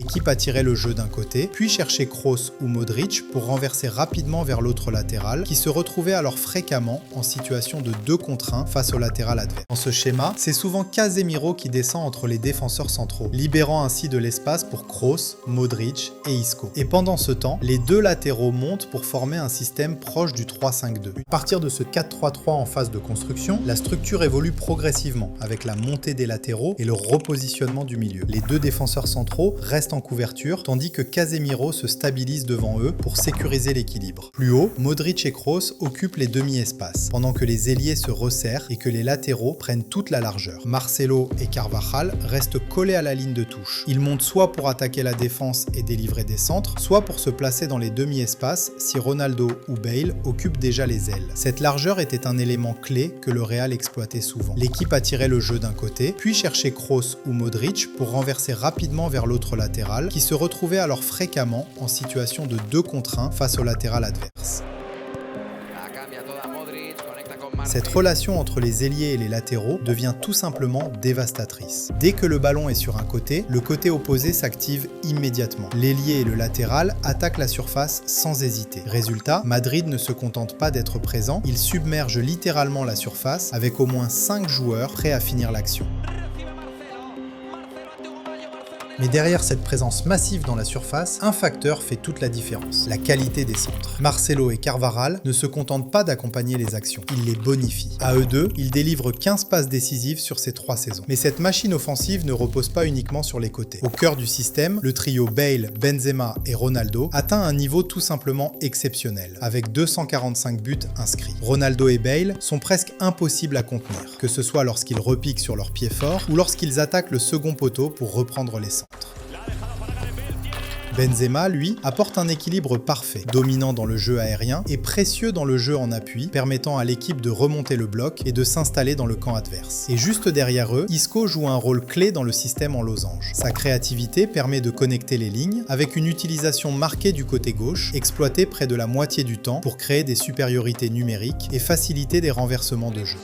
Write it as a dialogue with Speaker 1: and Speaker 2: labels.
Speaker 1: L'équipe attirait le jeu d'un côté, puis cherchait Kroos ou Modric pour renverser rapidement vers l'autre latéral, qui se retrouvait alors fréquemment en situation de 2 contre 1 face au latéral adverse. Dans ce schéma, c'est souvent Casemiro qui descend entre les défenseurs centraux, libérant ainsi de l'espace pour Kroos, Modric et Isco. Et pendant ce temps, les deux latéraux montent pour former un système proche du 3-5-2. À partir de ce 4-3-3 en phase de construction, la structure évolue progressivement avec la montée des latéraux et le repositionnement du milieu. Les deux défenseurs centraux restent en couverture, tandis que Casemiro se stabilise devant eux pour sécuriser l'équilibre. Plus haut, Modric et Kroos occupent les demi-espaces, pendant que les ailiers se resserrent et que les latéraux prennent toute la largeur. Marcelo et Carvajal restent collés à la ligne de touche. Ils montent soit pour attaquer la défense et délivrer des centres, soit pour se placer dans les demi-espaces si Ronaldo ou Bale occupent déjà les ailes. Cette largeur était un élément clé que le Real exploitait souvent. L'équipe attirait le jeu d'un côté, puis cherchait Kroos ou Modric pour renverser rapidement vers l'autre latéral, qui se retrouvait alors fréquemment en situation de 2 contre 1 face au latéral adverse. Cette relation entre les ailiers et les latéraux devient tout simplement dévastatrice. Dès que le ballon est sur un côté, le côté opposé s'active immédiatement. L'ailier et le latéral attaquent la surface sans hésiter. Résultat, Madrid ne se contente pas d'être présent, il submerge littéralement la surface avec au moins 5 joueurs prêts à finir l'action. Mais derrière cette présence massive dans la surface, un facteur fait toute la différence, la qualité des centres. Marcelo et Carvajal ne se contentent pas d'accompagner les actions, ils les bonifient. À eux deux, ils délivrent 15 passes décisives sur ces 3 saisons. Mais cette machine offensive ne repose pas uniquement sur les côtés. Au cœur du système, le trio Bale, Benzema et Ronaldo atteint un niveau tout simplement exceptionnel, avec 245 buts inscrits. Ronaldo et Bale sont presque impossibles à contenir, que ce soit lorsqu'ils repiquent sur leur pied fort ou lorsqu'ils attaquent le second poteau pour reprendre les centres. Benzema, lui, apporte un équilibre parfait, dominant dans le jeu aérien et précieux dans le jeu en appui, permettant à l'équipe de remonter le bloc et de s'installer dans le camp adverse. Et juste derrière eux, Isco joue un rôle clé dans le système en losange. Sa créativité permet de connecter les lignes, avec une utilisation marquée du côté gauche, exploitée près de la moitié du temps pour créer des supériorités numériques et faciliter des renversements de jeu.